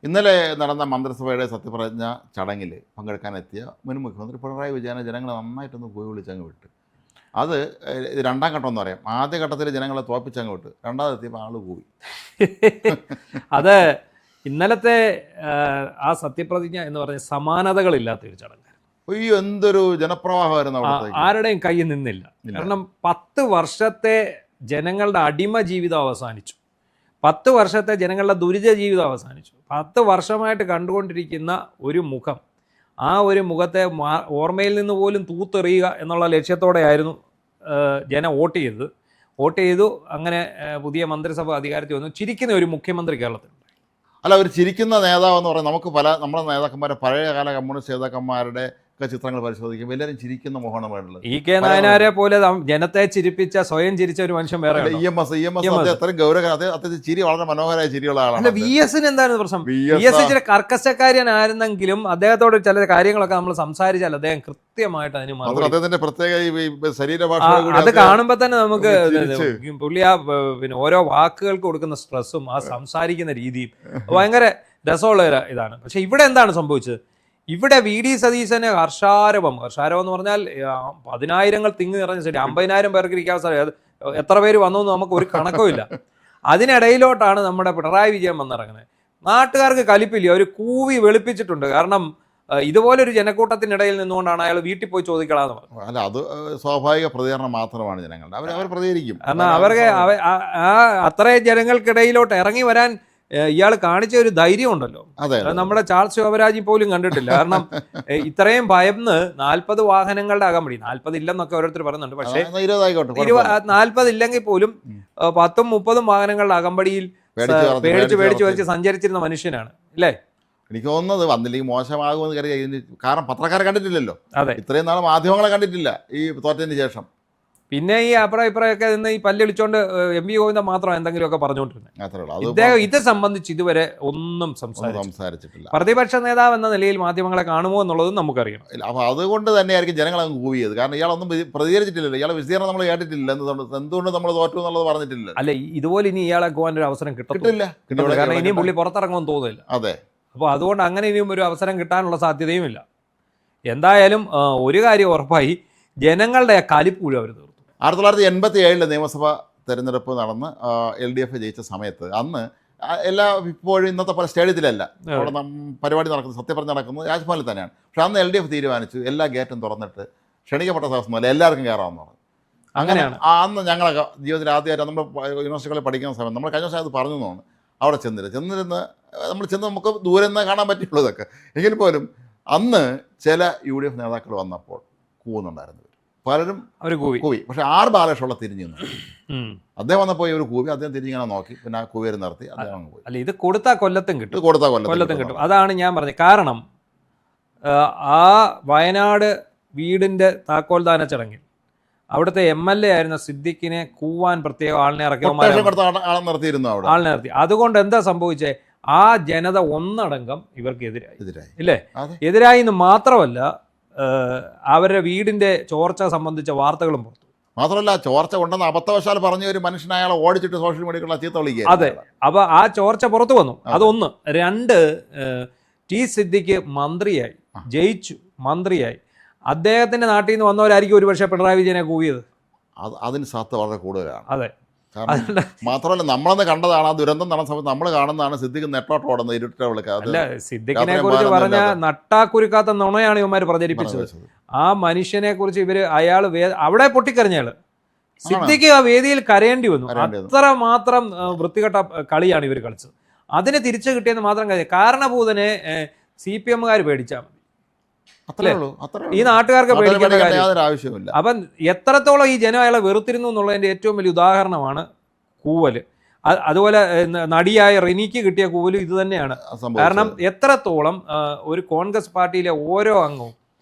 ഇന്നലെ നടന്ന മന്ത്രിസഭയുടെ സത്യപ്രതിജ്ഞ ചടങ്ങിൽ പങ്കെടുക്കാനെത്തിയ മുൻ മുഖ്യമന്ത്രി പിണറായി വിജയനെ ജനങ്ങൾ നന്നായിട്ടൊന്ന് പോയി വിളിച്ചങ്ങ് വിട്ട്. അത് ഇത് രണ്ടാം ഘട്ടം എന്ന് പറയാം. ആദ്യ ഘട്ടത്തിൽ ജനങ്ങളെ തോൽപ്പിച്ചങ്ങ് വിട്ട്, രണ്ടാമതെത്തിയപ്പോൾ ആൾ കൂടി. അത് ഇന്നലത്തെ ആ സത്യപ്രതിജ്ഞ എന്ന് പറഞ്ഞ സമാനതകളില്ലാത്തൊരു ചടങ്ങ്. അയ്യോ, എന്തൊരു ജനപ്രവാഹമായിരുന്നു അവിടുത്തെ. ആരുടെയും കയ്യിൽ നിന്നില്ല. കാരണം 10 വർഷത്തെ ജനങ്ങളുടെ അടിമ ജീവിതം അവസാനിച്ചു. 10 വർഷത്തെ ജനങ്ങളുടെ ദുരിത ജീവിതം അവസാനിച്ചു. 10 വർഷമായിട്ട് കണ്ടുകൊണ്ടിരിക്കുന്ന ഒരു മുഖം, ആ ഒരു മുഖത്തെ ഓർമ്മയിൽ നിന്ന് പോലും തൂത്തെറിയുക എന്നുള്ള ലക്ഷ്യത്തോടെയായിരുന്നു ജനം വോട്ട് ചെയ്തു. അങ്ങനെ പുതിയ മന്ത്രിസഭ അധികാരത്തിൽ വന്നു. ചിരിക്കുന്ന ഒരു മുഖ്യമന്ത്രി കേരളത്തിലുണ്ട്. അല്ല, ഒരു ചിരിക്കുന്ന നേതാവെന്ന് പറയുന്നത് നമുക്ക് നമ്മുടെ നേതാക്കന്മാരെ, പഴയകാല കമ്മ്യൂണിസ്റ്റ് നേതാക്കന്മാരുടെ ഒക്കെ ചിത്രങ്ങൾ പരിശോധിക്കുമ്പോൾ എല്ലാവരും ചിരിക്കുന്ന മുഖമാണ് വേണ്ടത്. കെ നായനാരെ പോലെ ജനത്തെ ചിരിപ്പിച്ച, സ്വയം ചിരിച്ച ഒരു മനുഷ്യൻ വേറെ. EMS അത്രയും ഗൗരവ, അദ്ദേഹത്തിന്റെ ചിരി വളരെ മനോഹരമായ ചിരിയുള്ള ആളാണ്. VS എന്തായിരുന്നു പ്രശ്നം? VS ഇച്ചിരി കർക്കശക്കാരനായിരുന്നെങ്കിലും അദ്ദേഹത്തോട് ചില കാര്യങ്ങളൊക്കെ നമ്മൾ സംസാരിച്ചാൽ അദ്ദേഹം കൃത്യമായിട്ട് അതിന് അദ്ദേഹത്തിന്റെ പ്രത്യേക ശരീരഭാഷ അത് കാണുമ്പോൾ തന്നെ നമുക്ക് പുള്ളി ആ പിന്നെ ഓരോ വാക്കുകൾക്ക് കൊടുക്കുന്ന സ്ട്രെസ്സും ആ സംസാരിക്കുന്ന രീതിയും ഭയങ്കര രസമുള്ള ഇതാണ്. പക്ഷെ ഇവിടെ എന്താണ് സംഭവിച്ചത്? ഇവിടെ VD സതീശന് ഹർഷാരവം എന്ന് പറഞ്ഞാൽ 10,000 തിങ്ങി നിറഞ്ഞ ശരി, 50,000 പേർക്ക് ഇരിക്കാൻ സാധിക്കും. എത്ര പേര് വന്നു എന്ന് നമുക്ക് ഒരു കണക്കുമില്ല. അതിനിടയിലോട്ടാണ് നമ്മുടെ പിണറായി വിജയൻ വന്നിറങ്ങുന്നത്. നാട്ടുകാർക്ക് കലിപ്പില്ല, ഒരു കൂവി വെളുപ്പിച്ചിട്ടുണ്ട്. കാരണം ഇതുപോലൊരു ജനക്കൂട്ടത്തിനിടയിൽ നിന്നുകൊണ്ടാണ് അയാൾ വീട്ടിൽ പോയി ചോദിക്കളാന്ന് പറഞ്ഞത്. അല്ല, അത് സ്വാഭാവിക പ്രതികരണം മാത്രമാണ് ജനങ്ങളുടെ. അവർ പ്രതികരിക്കും. കാരണം അവർക്ക് അത്രയും ജനങ്ങൾക്കിടയിലോട്ട് ഇറങ്ങി വരാൻ ഇയാൾ കാണിച്ച ഒരു ധൈര്യം ഉണ്ടല്ലോ, നമ്മുടെ ചാൾസ് ശോഭരാജി പോലും കണ്ടിട്ടില്ല. കാരണം ഇത്രയും ഭയന്ന് 40 വാഹനങ്ങളുടെ അകമ്പടി, 40 ഇല്ലെന്നൊക്കെ ഓരോരുത്തർ പറയുന്നുണ്ട്, പക്ഷേ 40 ഇല്ലെങ്കിൽ പോലും 10-30 വാഹനങ്ങളുടെ അകമ്പടിയിൽ പേടിച്ച് സഞ്ചരിച്ചിരുന്ന മനുഷ്യനാണ് അല്ലേ? എനിക്ക് തോന്നുന്നത് വന്നില്ലെങ്കിൽ മോശമാകുമെന്ന് കരുതി. കാരണം പത്രക്കാരെ കണ്ടിട്ടില്ലല്ലോ. അതെ, ഇത്രയും നാൾ മാധ്യമങ്ങളെ കണ്ടിട്ടില്ല ഈ തോറ്റതിന് ശേഷം. പിന്നെ ഈ ഇപ്പറയൊക്കെ നിന്ന് ഈ പല്ലൊളിച്ചോണ്ട് MV ഗോവിന്ദൻ മാത്രം എന്തെങ്കിലുമൊക്കെ പറഞ്ഞുകൊണ്ടിരുന്നത്. ഇദ്ദേഹം ഇത് സംബന്ധിച്ച് ഇതുവരെ ഒന്നും സംസാരിച്ചിട്ടില്ല. പ്രതിപക്ഷ നേതാവ് എന്ന നിലയിൽ മാധ്യമങ്ങളെ കാണുമോ എന്നുള്ളതും നമുക്കറിയാം. അപ്പോൾ അതുകൊണ്ട് തന്നെയായിരിക്കും ജനങ്ങൾ അങ്ങ് കൂവിയത്. കാരണം ഇയാളൊന്നും പ്രതികരിച്ചിട്ടില്ലല്ലോ. ഇയാളെ വിശദീകരണം നമ്മൾ കേട്ടിട്ടില്ല. എന്തുകൊണ്ട് നമ്മൾ തോറ്റു എന്നുള്ളത് പറഞ്ഞിട്ടില്ല. അല്ല, ഇതുപോലെ ഇനി ഇയാളെ പോകാൻ ഒരു അവസരം കിട്ടില്ല. കാരണം ഇനിയും പുള്ളി പുറത്തിറങ്ങുമെന്ന് തോന്നുന്നില്ല. അതെ. അപ്പോൾ അതുകൊണ്ട് അങ്ങനെ ഇനിയും ഒരു അവസരം കിട്ടാനുള്ള സാധ്യതയുമില്ല. എന്തായാലും ഒരു കാര്യം ഉറപ്പായി, ജനങ്ങളുടെ കലിപ്പൂഴ അവർ തീർത്തു. 1987 നിയമസഭാ തെരഞ്ഞെടുപ്പ് നടന്ന് LDF ജയിച്ച സമയത്ത് അന്ന് ഇപ്പോഴും ഇന്നത്തെ പല സ്റ്റേഡിയത്തിലല്ല അവിടെ പരിപാടി നടക്കുന്നത്, സത്യപ്രതിജ്ഞ നടക്കുന്നത് രാജ്ഭവനിൽ തന്നെയാണ്. പക്ഷെ അന്ന് LDF തീരുമാനിച്ചു എല്ലാ ഗേറ്റും തുറന്നിട്ട് ക്ഷണിക്കപ്പെട്ട ദിവസം എല്ലാവർക്കും കയറാമെന്ന് പറഞ്ഞു. അങ്ങനെയാണ് അന്ന് ഞങ്ങളൊക്കെ ജീവിതത്തിൽ ആദ്യമായിട്ട് നമ്മൾ യൂണിവേഴ്സിറ്റികളിൽ പഠിക്കുന്ന സമയം നമ്മൾ കഴിഞ്ഞ ദിവസം അത് പറഞ്ഞു തോന്നുന്നു. അവിടെ ചെന്നിരുന്ന് നമ്മൾ നമുക്ക് ദൂരെ നിന്ന് കാണാൻ പറ്റുള്ളൂ ഇതൊക്കെ. എങ്കിൽ പോലും അന്ന് ചില UDF നേതാക്കൾ വന്നപ്പോൾ കൂവുന്നുണ്ടായിരുന്നു. പലരും അവർ കൂവി. പക്ഷെ ബാലകൃഷ്ണ തിരിഞ്ഞു നിന്നു. അദ്ദേഹം വന്നപ്പോൾ ഒരു കൂവി, അദ്ദേഹം തിരിഞ്ഞിങ്ങനെ നോക്കി, പിന്നെ കൂവേര് നിർത്തി അദ്ദേഹം പോയി. അല്ല, ഇത് കൊടുത്താൽ കൊല്ലത്തും കിട്ടും. അതാണ് ഞാൻ പറഞ്ഞത്. കാരണം ആ വയനാട് വീടിന്റെ താക്കോൽദാന ചടങ്ങിൽ അവിടുത്തെ MLA ആയിരുന്ന സിദ്ദിഖിനെ കൂവാൻ പ്രത്യേക ആളിനെ നിർത്തി. അതുകൊണ്ട് എന്താ സംഭവിച്ചേ? ആ ജനത ഒന്നടങ്കം ഇവർക്ക് എതിരായി എന്ന് മാത്രമല്ല, അവരുടെ വീടിന്റെ ചോർച്ച സംബന്ധിച്ച വാർത്തകളും പുറത്തു. മാത്രമല്ല, ചോർച്ച ഉണ്ടെന്ന് അബദ്ധവശാൽ പറഞ്ഞ ഒരു മനുഷ്യനെ അയാളെ ഓടിച്ചിട്ട് സോഷ്യൽ മീഡിയയിലുള്ള ചീത്ത വിളിക്കുക. അതെ, അപ്പൊ ആ ചോർച്ച പുറത്തു വന്നു. അതൊന്ന്. 2, T സിദ്ദിഖ് മന്ത്രിയായി, ജയിച്ചു, മന്ത്രിയായി. അദ്ദേഹത്തിന്റെ നാട്ടിൽ നിന്ന് വന്നവരായിരിക്കും ഒരുപക്ഷെ പിണറായി വിജയനെ കൂവിയത്. അതിന് സാധ്യത വളരെ കൂടുതലാണ്. അതെ. മാത്രമല്ല, നമ്മളന്ന് കണ്ടതാണ് ആ ദുരന്തം നടന്ന സമയത്ത് നമ്മൾ കാണുന്നതാണ് സിദ്ദിഖ് നെട്ടോട്ടോടുന്നത് ഇരുട്ട വിളിക്കാതെ. അല്ല, സിദ്ദിഖിനെ കുറിച്ച് പറഞ്ഞ നട്ടാക്കുരുക്കാത്ത നുണയാണ് ഇവന്മാർ പ്രചരിപ്പിച്ചത്. ആ മനുഷ്യനെ കുറിച്ച് അയാൾ അവിടെ പൊട്ടിക്കരഞ്ഞയാള്. സിദ്ദിഖ് ആ വേദിയിൽ കരയേണ്ടി വന്നു. അത്ര മാത്രം വൃത്തികെട്ട കളിയാണ് ഇവർ കളിച്ചത്. അതിന് തിരിച്ചു കിട്ടിയെന്ന് മാത്രം കാര്യം. കാരണഭൂതനെ CPM-കാർ പേടിച്ചാൽ മതി. ഈ നാട്ടുകാർക്ക് പേടിക്കേണ്ട ആവശ്യമില്ല. അപ്പം എത്രത്തോളം ഈ ജനം അയാളെ വെറുത്തിരുന്നു എന്നുള്ളതിന്റെ ഏറ്റവും വലിയ ഉദാഹരണമാണ് കൂവല്. അതുപോലെ നടിയായ റിനിക്ക് കിട്ടിയ കൂവലും ഇത് തന്നെയാണ്. കാരണം എത്രത്തോളം ഒരു കോൺഗ്രസ് പാർട്ടിയിലെ ഓരോ അംഗവും,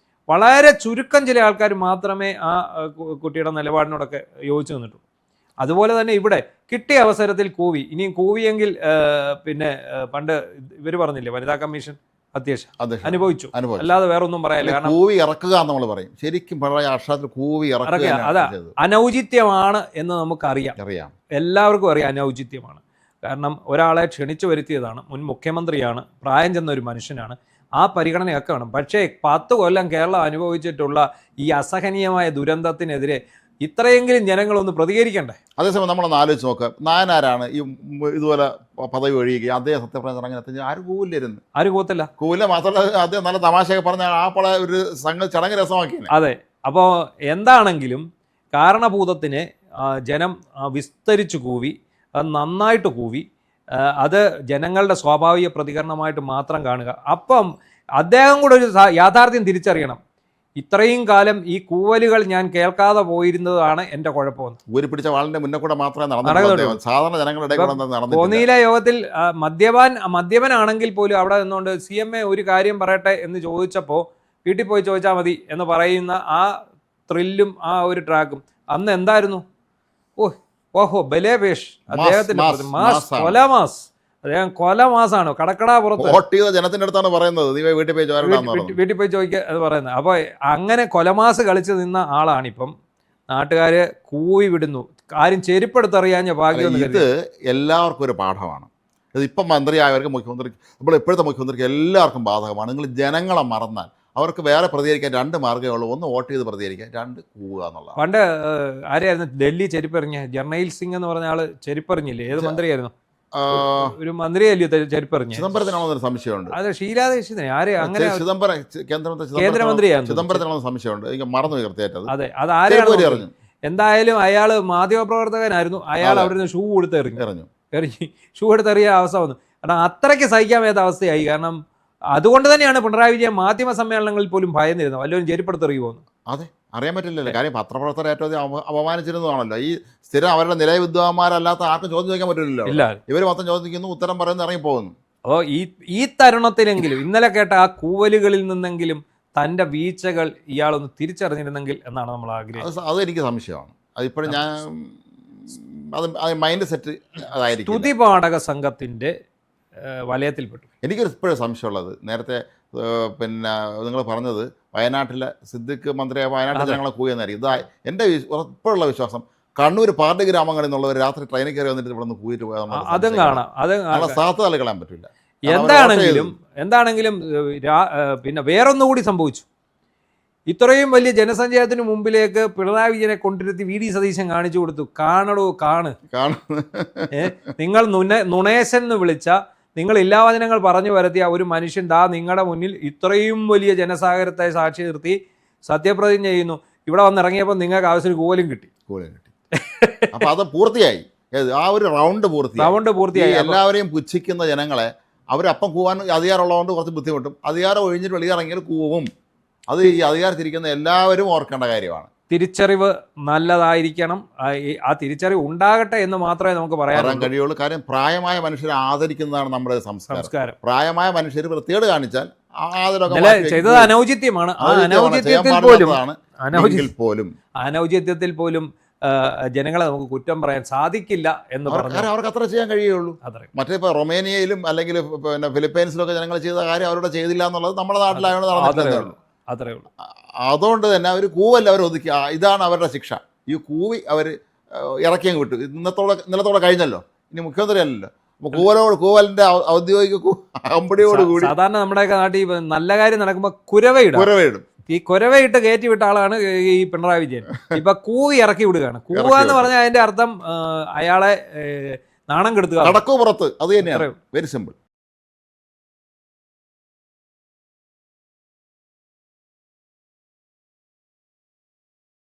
വളരെ ചുരുക്കം ചില ആൾക്കാർ മാത്രമേ ആ കുട്ടിയുടെ നിലപാടിനോടൊക്കെ യോജിച്ചു നിന്നിട്ടുള്ളൂ. അതുപോലെ തന്നെ ഇവിടെ കിട്ടിയ അവസരത്തിൽ കൂവി. ഇനിയും കൂവിയെങ്കിൽ പിന്നെ പണ്ട് ഇവർ പറഞ്ഞില്ലേ, വനിതാ കമ്മീഷൻ അധ്യക്ഷ അനുഭവിച്ചു, അല്ലാതെ വേറെ ഒന്നും പറയാനില്ല. കാരണം കൂവി ഇറക്കുക നമ്മൾ പറയും, ശരിക്കും കൂവി ഇറക്കുക അതാ അനൗചിത്യമാണ് എന്ന് നമുക്കറിയാം. എല്ലാവർക്കും അറിയാം അനൗചിത്യമാണ്. കാരണം ഒരാളെ ക്ഷണിച്ചു വരുത്തിയതാണ്, മുൻ മുഖ്യമന്ത്രിയാണ്, പ്രായം ചെന്ന ഒരു മനുഷ്യനാണ്, ആ പരിഗണനയൊക്കെ വേണം. പക്ഷേ 10 കൊല്ലം കേരളം അനുഭവിച്ചിട്ടുള്ള ഈ അസഹനീയമായ ദുരന്തത്തിനെതിരെ ഇത്രയെങ്കിലും ജനങ്ങളൊന്ന് പ്രതികരിക്കണ്ടേ? അതേസമയം നമ്മളൊന്ന് ആലോചിച്ച് നോക്കുക, നായനാരാണ് ഈ ഇതുപോലെ പദവി ഒഴിയുകയും അദ്ദേഹം സത്യപ്രതിജ്ഞ ചടങ്ങിനെത്തി ആരും കൂവില്ലായിരുന്നു. ആരും കൂത്തില്ല. കൂവില്ല മാത്രമല്ല അദ്ദേഹം നല്ല തമാശയൊക്കെ പറഞ്ഞ ആ പല ഒരു ചടങ്ങ് രസമാക്കിയാണ്. അതെ. അപ്പോൾ എന്താണെങ്കിലും കാരണഭൂതത്തിനെ ജനം വിസ്തരിച്ചു കൂവി, അത് നന്നായിട്ട് കൂവി, അത് ജനങ്ങളുടെ സ്വാഭാവിക പ്രതികരണമായിട്ട് മാത്രം കാണുക. അപ്പം അദ്ദേഹം കൂടെ ഒരു യാഥാർത്ഥ്യം തിരിച്ചറിയണം. ഇത്രയും കാലം ഈ കൂവലുകൾ ഞാൻ കേൾക്കാതെ പോയിരുന്നതാണ് എൻ്റെ കുഴപ്പമെന്ന്. ഊരി പിടിച്ച വാളിന്റെ മുന്നേ കൂടെ മാത്രമേ നടന്നിട്ടുള്ളൂ. സാധാരണ ജനങ്ങളുടെ കോന്നിയിലെ യോഗത്തിൽ മദ്യപനാണെങ്കിൽ പോലും അവിടെ നിന്നുകൊണ്ട് CMA ഒരു കാര്യം പറയട്ടെ എന്ന് ചോദിച്ചപ്പോൾ വീട്ടിൽ പോയി ചോദിച്ചാൽ മതി എന്ന് പറയുന്ന ആ ത്രില്ലും ആ ഒരു ട്രാക്കും അന്ന് എന്തായിരുന്നു? ഓഹോ ബലേപേഷ്, അദ്ദേഹത്തിന്റെ കൊലമാസ്, അദ്ദേഹം കൊലമാസാണ്. കടക്കടാ പുറത്ത് വോട്ട് ചെയ്ത ജനത്തിന്റെ അടുത്താണ് പറയുന്നത്, നീ വീട്ടിൽ പോയി ചോദിക്കുക എന്ന് പറയുന്നത്. അപ്പോൾ അങ്ങനെ കൊലമാസ് കളിച്ച് നിന്ന ആളാണിപ്പം നാട്ടുകാര് കൂവി വിടുന്നു. ആരും ചെരുപ്പെടുത്തറിയാഞ്ഞ ഭാഗ്യം. ഇത് എല്ലാവർക്കും ഒരു പാഠമാണ്. ഇതിപ്പം മന്ത്രിയായവർക്ക്, മുഖ്യമന്ത്രിക്ക്, നമ്മൾ ഇപ്പോഴത്തെ മുഖ്യമന്ത്രിക്ക് എല്ലാവർക്കും ബാധകമാണ്. നിങ്ങൾ ജനങ്ങളെ മറന്നാൽ അവർക്ക് വേറെ പ്രതികരിക്കാൻ 2 മാർഗ്ഗമേ ഉള്ളൂ. 1 വോട്ട് ചെയ്ത് പ്രതികരിക്കാൻ, 2 കൂവുക എന്നുള്ളത്. പണ്ട് ആരെയായിരുന്നു ഡൽഹി ചെരുപ്പെറിഞ്ഞ? ജർണൈൽ സിംഗ് എന്ന് പറഞ്ഞ ആള് ചെരുപ്പെറിഞ്ഞില്ലേ? ഏത് മന്ത്രിയായിരുന്നു? ഒരു മന്ത്രിയല്ലയോ ചെരുപ്പെറിഞ്ഞ? ചിദംബരത്തിനാണെന്നൊരു സംശയമുണ്ട്. അതെ, ഷീലാ ദീക്ഷിതിനെ ആര് അങ്ങനെ കേന്ദ്രമന്ത്രിയായിരുന്നു. ചിദംബരത്തിനാണെന്ന് സംശയമുണ്ട്, എനിക്ക് മറന്നു കൃത്യമായിട്ട്. അതെ, അത് ആരെയാണ്? എന്തായാലും അയാൾ മാധ്യമപ്രവർത്തകനായിരുന്നു. അയാൾ അവിടെ നിന്ന് ഷൂ കൊടുത്ത് എറിഞ്ഞു ഷൂ എടുത്തെറിയ അവസ്ഥ വന്നു. കാരണം അത്രയ്ക്ക് സഹിക്കാൻ വയ്യാത്ത അവസ്ഥയായി. കാരണം അതുകൊണ്ട് തന്നെയാണ് പിണറായി വിജയൻ മാധ്യമ സമ്മേളനങ്ങളിൽ പോലും ഭയന്നിരുന്നത്, വല്ലവരും ചെരുപ്പെടുത്തെറിയുമോന്ന്. അതെ, അറിയാൻ പറ്റില്ലല്ലോ. കാര്യം പത്രപ്രവർത്തകർ ഏറ്റവും അപമാനിച്ചിരുന്നതാണല്ലോ. ഈ സ്ഥിരം അവരുടെ നിലയ വിദ്വാന്മാരല്ലാത്ത ആർക്കും ചോദ്യം ചോദിക്കാൻ പറ്റില്ലല്ലോ. ഇല്ല, ഇവർ മൊത്തം ചോദിക്കുന്നു, ഉത്തരം പറയുന്നു, ഇറങ്ങിപ്പോകുന്നു. അപ്പോൾ ഈ തരുണത്തിലെങ്കിലും ഇന്നലെ കേട്ട ആ കൂവലുകളിൽ നിന്നെങ്കിലും തൻ്റെ വീഴ്ചകൾ ഇയാളൊന്ന് തിരിച്ചറിഞ്ഞിരുന്നെങ്കിൽ എന്നാണ് നമ്മൾ ആഗ്രഹിക്കുന്നത്. അത് എനിക്ക് സംശയമാണ്. അതിപ്പോഴും ഞാൻ അത് മൈൻഡ് സെറ്റ് അതായിരിക്കും. സ്തുതിപാഠക സംഘത്തിൻ്റെ വലയത്തിൽപ്പെട്ടു. എനിക്കൊരു ഇപ്പോഴും സംശയമുള്ളത്, നേരത്തെ പിന്നെ നിങ്ങൾ പറഞ്ഞത് വയനാട്ടിലെ സിദ്ദിഖ് മന്ത്രിയായ വയനാട്ടിലെ ജനങ്ങളെ കൂയെന്നായിരിക്കും. ഇതാ എൻ്റെ ഉറപ്പുള്ള വിശ്വാസം. കണ്ണൂർ പാർട്ടി ഗ്രാമങ്ങളിൽ നിന്നുള്ളവർ രാത്രി ട്രെയിനിൽ കയറി വന്നിട്ട് ഇവിടെ നിന്ന് കൂയിട്ട് പോയാൽ അതും കാണാം. സാധ്യത കളയാൻ പറ്റില്ല. എന്താണെങ്കിലും പിന്നെ വേറൊന്നുകൂടി സംഭവിച്ചു. ഇത്രയും വലിയ ജനസഞ്ചയത്തിന് മുമ്പിലേക്ക് പിണറായി വിജയനെ കൊണ്ടിരുത്തി VD സതീശൻ കാണിച്ചു കൊടുത്തു. കാണടോ കാണ്. നിങ്ങൾ നുണേശൻ എന്ന് വിളിച്ച, നിങ്ങൾ ഇല്ലാവചനങ്ങൾ പറഞ്ഞു വരുത്തിയ ഒരു മനുഷ്യൻ ദാ നിങ്ങളുടെ മുന്നിൽ ഇത്രയും വലിയ ജനസാഗരത്തെ സാക്ഷി നിർത്തി സത്യപ്രതിജ്ഞ ചെയ്യുന്നു. ഇവിടെ വന്നിറങ്ങിയപ്പോൾ നിങ്ങൾക്ക് ആവശ്യം കൂവലും കിട്ടി. അപ്പൊ അത് പൂർത്തിയായി. ആ ഒരു റൗണ്ട് പൂർത്തിയായി. എല്ലാവരെയും പുച്ഛിക്കുന്ന ജനങ്ങളെ അവരപ്പം കൂവാൻ അധികാരമുള്ളതുകൊണ്ട് കുറച്ച് ബുദ്ധിമുട്ടും. അധികാരം ഒഴിഞ്ഞിട്ട് വെളിയിറങ്ങിയാൽ കൂവും. അത് ഈ അധികാരത്തിരിക്കുന്ന എല്ലാവരും ഓർക്കേണ്ട കാര്യമാണ്. തിരിച്ചറിവ് നല്ലതായിരിക്കണം. ആ തിരിച്ചറിവ് ഉണ്ടാകട്ടെ എന്ന് മാത്രമേ നമുക്ക് പറയാൻ കഴിയുള്ളൂ. കാര്യം പ്രായമായ മനുഷ്യരെ ആദരിക്കുന്നതാണ് നമ്മുടെ സംസ്കാരം. പ്രായമായ മനുഷ്യർ വൃത്തികേട് കാണിച്ചാൽ ചെയ്തത് അനൗചിത്യമാണ്. അനൗചിത്യത്തിൽ പോലും ജനങ്ങളെ നമുക്ക് കുറ്റം പറയാൻ സാധിക്കില്ല എന്ന് പറഞ്ഞാൽ അവർക്ക് അത്ര ചെയ്യാൻ കഴിയുള്ളൂ. മറ്റേ ഇപ്പോൾ റൊമേനിയയിലും അല്ലെങ്കിൽ പിന്നെ ഫിലിപ്പൈൻസിലൊക്കെ ജനങ്ങൾ ചെയ്ത കാര്യം അവരുടെ ചെയ്തില്ല എന്നുള്ളത് നമ്മുടെ നാട്ടിലായതുകൊണ്ട് നടന്നിട്ടുള്ളൂ. അത്രേ ഉള്ളൂ. അതുകൊണ്ട് തന്നെ അവർ കൂവല്ല, അവർ ഒതുക്കി. ഇതാണ് അവരുടെ ശിക്ഷ. ഈ കൂവി അവർ ഇറക്കിയങ്ങ് വിട്ടു. ഇന്നത്തോടെ കഴിഞ്ഞല്ലോ, ഇനി മുഖ്യമന്ത്രി അല്ലല്ലോ. അപ്പോൾ കൂവലിന്റെ ഔദ്യോഗിക അമ്പടിയോടുകൂടി സാധാരണ നമ്മുടെയൊക്കെ നാട്ടിൽ നല്ല കാര്യം നടക്കുമ്പോൾ കുരവയിടും. ഈ കുരവയിട്ട് കയറ്റി വിട്ട ആളാണ് ഈ പിണറായി വിജയൻ. ഇപ്പൊ കൂവി ഇറക്കി വിടുകയാണ്. കൂവ എന്ന് പറഞ്ഞാൽ അതിന്റെ അർത്ഥം അയാളെ നാണം കെടുത്തുക, കടക്കു പുറത്ത്. അത് തന്നെയാണ്. Very simple.